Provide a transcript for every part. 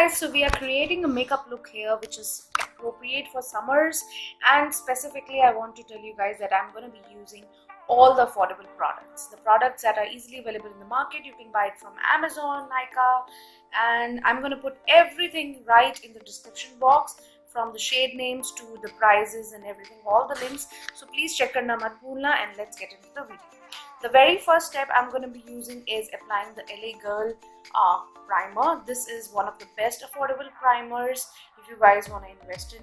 guys, so we are creating a makeup look here which is appropriate for summers, and specifically I want to tell you guys that I'm going to be using all the affordable products, the products that are easily available in the market. You can buy it from Amazon, Nykka, and I'm going to put everything right in the description box, from the shade names to the prices and everything, all the links. So please check karna mat bhulna, and let's get into the video. The very first step I'm going to be using is applying the L.A Girl primer. This is one of the best affordable primers. If you guys want to invest in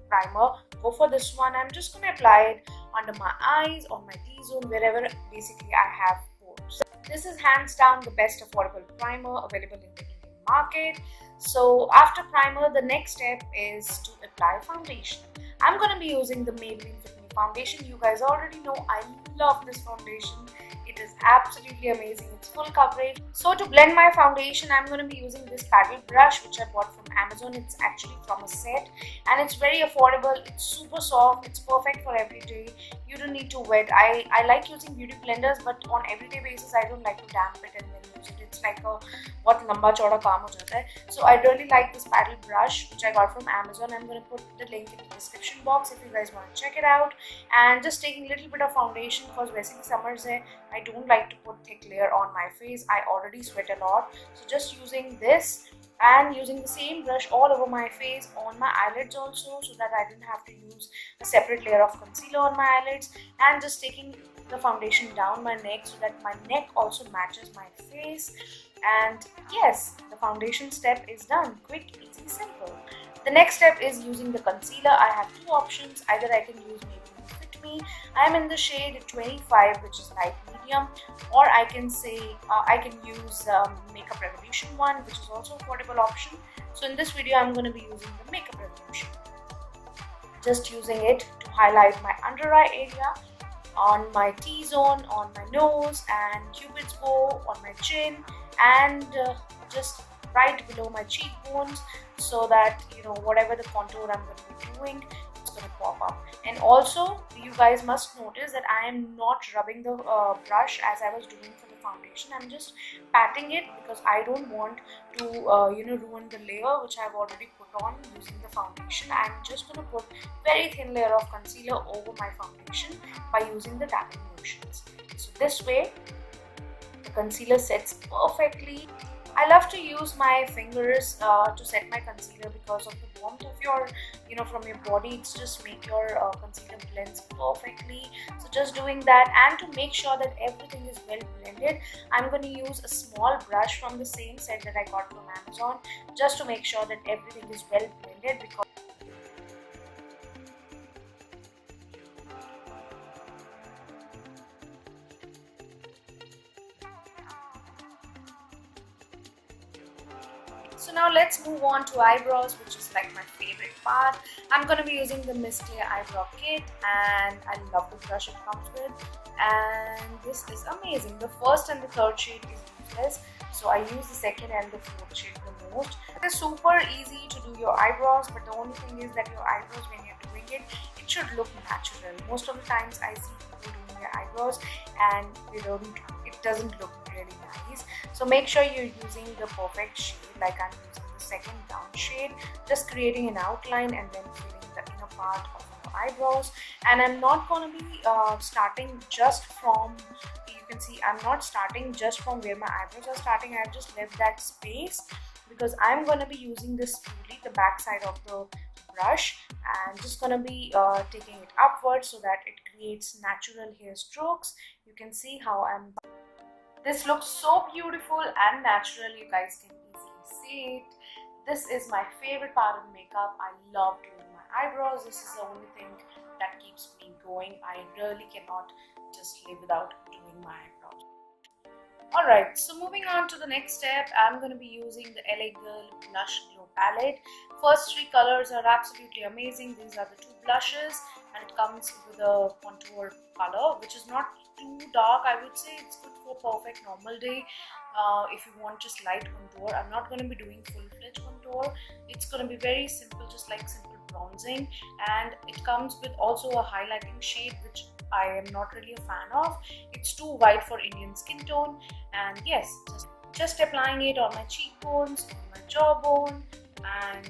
primer, go for this one. I'm just going to apply it under my eyes, on my T-zone, wherever basically I have pores. This is hands down the best affordable primer available in the Indian market. So after primer, the next step is to apply foundation. I'm going to be using the Maybelline Fit foundation. You guys already know I love this foundation. It is absolutely amazing. It's full coverage. So to blend my foundation, I'm going to be using this paddle brush which I bought from Amazon. It's actually from a set and it's very affordable. It's super soft. It's perfect for every day. You don't need to wet. I like using beauty blenders, but on everyday basis I don't like to damp it and then use it. It's like a what lamba chauda kaam ho jata hai. So I really like this paddle brush which I got from Amazon. I'm going to put the link in the description box if you guys want to check it out. And just taking a little bit of foundation, because basically summers hai, I don't like to put thick layer on my face. I already sweat a lot, so just using this and using the same brush all over my face, on my eyelids also, so that I didn't have to use a separate layer of concealer on my eyelids, and just taking the foundation down my neck so that my neck also matches my face. And yes, the foundation step is done. Quick, easy, simple. The next step is using the concealer. I have two options. Either I can use Maybelline Fit Me. I am in the shade 25, which is light medium, or I can say I can use Makeup Revolution one, which is also affordable option. So in this video, I'm going to be using the Makeup Revolution. Just using it to highlight my under eye area, on my T-zone, on my nose, and Cupid's bow, on my chin, and just right below my cheekbones, so that you know whatever the contour I'm going to be doing, it's going to pop up. And also you guys must notice that I am not rubbing the brush as I was doing for the foundation. I'm just patting it because I don't want to ruin the layer which I've already put on using the foundation. I'm just going to put very thin layer of concealer over my foundation by using the tapping motions. So this way the concealer sets perfectly. I love to use my fingers to set my concealer because of the warmth of your, from your body. It's just make your concealer blends perfectly. So just doing that, and to make sure that everything is well blended, I'm going to use a small brush from the same set that I got from Amazon, just to make sure that everything is well blended. Because so now let's move on to eyebrows, which is like my favorite part. I'm going to be using the Miss Clear Eyebrow Kit, and I love the brush it comes with. And this is amazing. The first and the third shade is useless, so I use the second and the fourth shade the most. It is super easy to do your eyebrows, but the only thing is that your eyebrows, when you're doing it, it should look natural. Most of the times I see people doing their eyebrows and it doesn't look really nice. So make sure you're using the perfect shade, like I'm using the second down shade, just creating an outline and then filling the inner part of your eyebrows. And I'm not going to be starting just from, you can see I'm not starting just from where my eyebrows are starting. I've just left that space because I'm going to be using this spoolie, the back side of the brush, and just going to be taking it upwards so that it creates natural hair strokes. You can see how this looks so beautiful and natural. You guys can easily see it. This is my favorite part of makeup. I love doing my eyebrows. This is the only thing that keeps me going. I really cannot just live without doing my eyebrows. Alright, so moving on to the next step, I'm going to be using the L.A Girl Blush Glow Palette. First three colors are absolutely amazing. These are the two blushes, and it comes with a contour color which is not too dark. I would say it's good for perfect normal day. If you want just light contour, I'm not going to be doing full-fledged contour. It's going to be very simple, just like simple bronzing, and it comes with also a highlighting shade which I am not really a fan of. It's too white for Indian skin tone. And yes, just applying it on my cheekbones, on my jawbone, and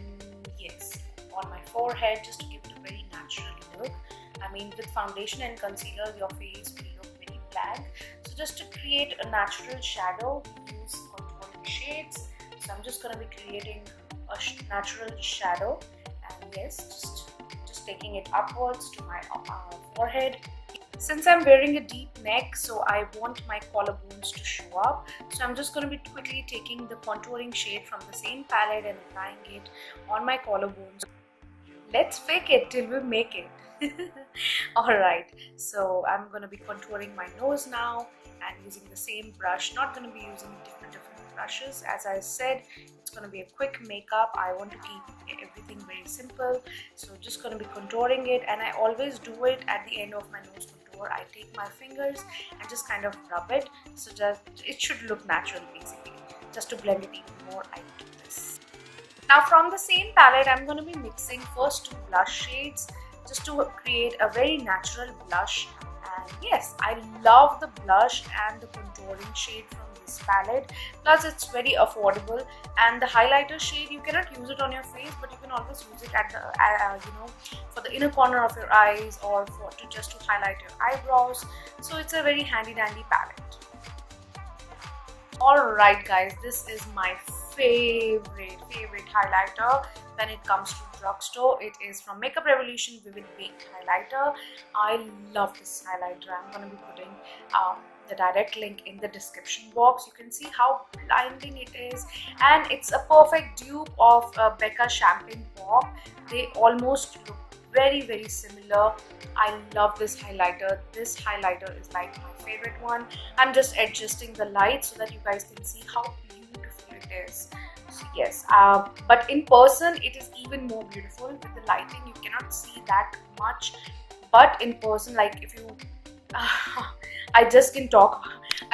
yes, on my forehead, just to give it a very natural look. I mean, with foundation and concealer, your face will look very blank. So just to create a natural shadow, we use contouring shades. So I'm just going to be creating a natural shadow, and yes, just taking it upwards to my forehead. Since I'm wearing a deep neck, so I want my collarbones to show up. So I'm just going to be quickly taking the contouring shade from the same palette and applying it on my collarbones. Let's fake it till we make it. Alright, so I'm going to be contouring my nose now and using the same brush. Not going to be using different brushes. As I said, it's going to be a quick makeup. I want to keep everything very simple. So just going to be contouring it, and I always do it at the end of my nose contour. I take my fingers and just kind of rub it so that it should look natural basically. Just to blend it even more, I do this. Now from the same palette, I'm going to be mixing first two blush shades just to create a very natural blush. And yes, I love the blush and the contouring shade from this palette. Plus it's very affordable, and the highlighter shade, you cannot use it on your face, but you can always use it at the for the inner corner of your eyes, or just to highlight your eyebrows. So it's a very handy dandy palette. Alright guys, this is my favorite highlighter when it comes to drugstore. It is from Makeup Revolution Vivid Baked Highlighter. I love this highlighter. I'm going to be putting the direct link in the description box. You can see how blinding it is, and it's a perfect dupe of Becca Champagne Pop. They almost look very similar. I love this highlighter. This highlighter is like my favorite one. I'm just adjusting the light so that you guys can see how beautiful it is. So yes, but in person it is even more beautiful. With the lighting you cannot see that much, but in person, like if you I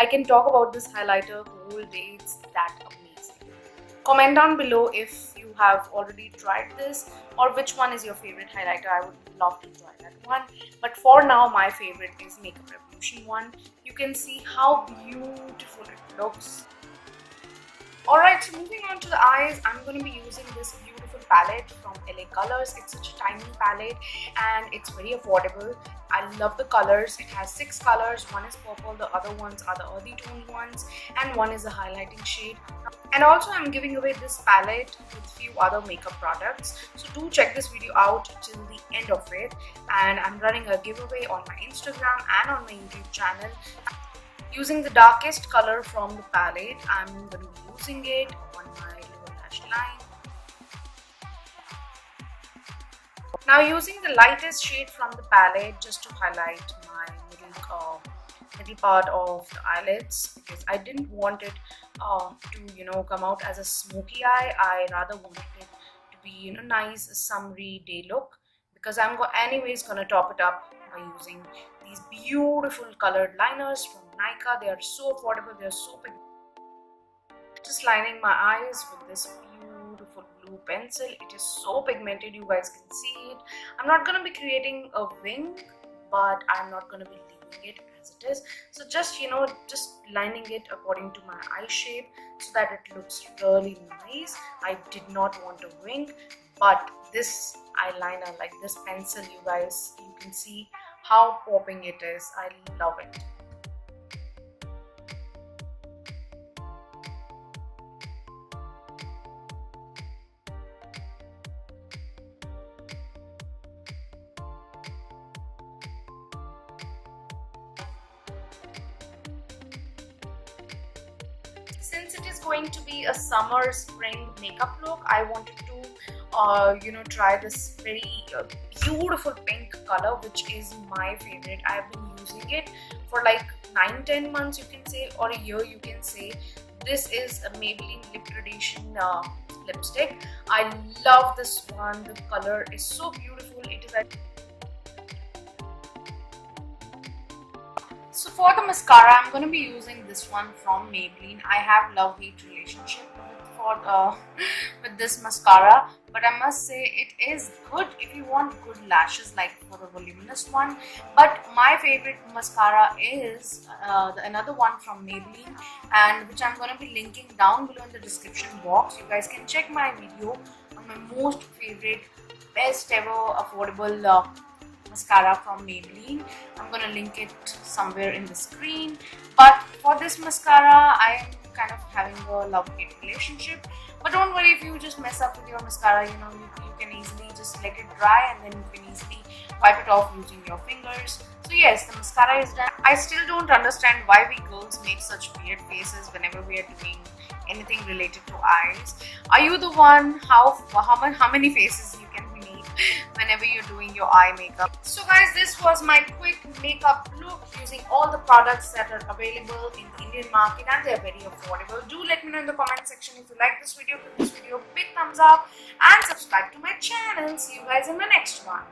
can talk about this highlighter whole day. It's that amazing. Comment down below if you have already tried this, or which one is your favorite highlighter. I would love to try that one, but for now my favorite is Makeup Revolution one. You can see how beautiful it looks. Alright, so moving on to the eyes, I'm going to be using this beautiful palette from L.A Colors. It's such a tiny palette and it's very affordable. I love the colors. It has 6 colors. One is purple, the other ones are the earthy toned ones, and one is a highlighting shade. And also I'm giving away this palette with few other makeup products. So do check this video out till the end of it. And I'm running a giveaway on my Instagram and on my YouTube channel. Using the darkest color from the palette, I'm going to be using it on my lower lash line. Now using the lightest shade from the palette just to highlight my middle part of the eyelids, because I didn't want it to come out as a smoky eye. I rather wanted it to be nice summery day look, because I'm anyways gonna top it up by using these beautiful colored liners from Nykka. They are so affordable, they are so big. Just lining my eyes with this beautiful blue pencil. It is so pigmented, you guys can see it. I'm not going to be creating a wing, but I'm not going to be leaving it as it is. So just just lining it according to my eye shape so that it looks really nice. I did not want a wing, but this eyeliner, like this pencil, you guys, you can see how popping it is. I love it. Since it is going to be a summer spring makeup look, I wanted to try this very beautiful pink color, which is my favorite. I have been using it for like 9-10 months, you can say, or a year, you can say. This is a Maybelline Lip Gradation lipstick. I love this one. The color is so beautiful. It is So for the mascara, I'm going to be using this one from Maybelline. I have love-hate relationship with this mascara, but I must say it is good if you want good lashes, like for the voluminous one. But my favorite mascara is another one from Maybelline, and which I'm going to be linking down below in the description box. You guys can check my video my most favorite, best ever affordable mascara from Maybelline. I'm gonna link it somewhere in the screen. But for this mascara, I am kind of having a love-hate relationship. But don't worry, if you just mess up with your mascara, you know, you can easily just let it dry and then you can easily wipe it off using your fingers. So yes, the mascara is done. I still don't understand why we girls make such weird faces whenever we are doing anything related to eyes. Are you the one? How many faces you can make whenever you're doing your eye makeup? So guys, this was my quick makeup look using all the products that are available in the Indian market, and they're very affordable. Do let me know in the comment section if you like this video. Give this video a big thumbs up and subscribe to my channel. See you guys in the next one.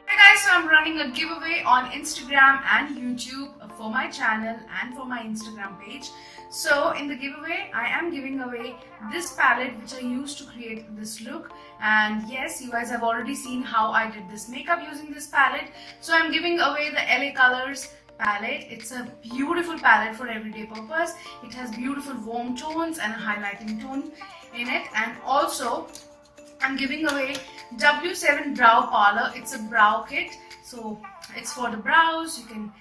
Hi guys, so I'm running a giveaway on Instagram and YouTube for my channel and for my Instagram page. So in the giveaway, I am giving away this palette which I used to create this look. And yes, you guys have already seen how I did this makeup using this palette. So I'm giving away the L.A Colors palette. It's a beautiful palette for everyday purpose. It has beautiful warm tones and a highlighting tone in it. And also, I'm giving away W7 Brow Parlor. It's a brow kit, so it's for the brows. You can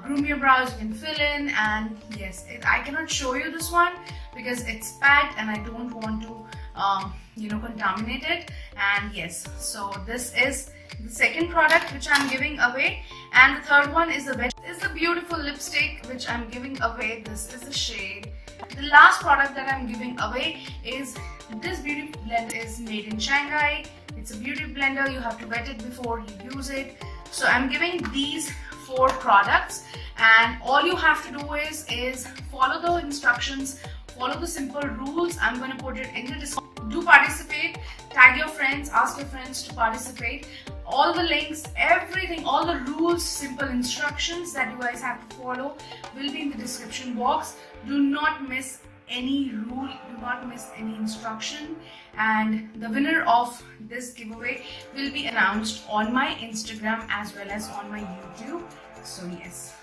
groom your brows, you can fill in, and yes, I cannot show you this one because it's packed and I don't want to contaminate it. And yes, so this is the second product which I'm giving away, and the third one is the beautiful lipstick which I'm giving away. This is the shade. The last product that I'm giving away is this beauty blend. Is made in Shanghai. It's a beauty blender. You have to wet it before you use it. So I'm giving these 4 products, and all you have to do is follow the instructions, follow the simple rules. I'm going to put it in the description. Do participate, tag your friends, ask your friends to participate. All the links, everything, all the rules, simple instructions that you guys have to follow will be in the description box. Do not miss any rule, do not miss any instruction, and the winner of this giveaway will be announced on my Instagram as well as on my YouTube. So yes,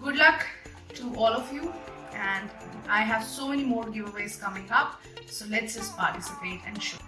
good luck to all of you, and I have so many more giveaways coming up, so let's just participate and show.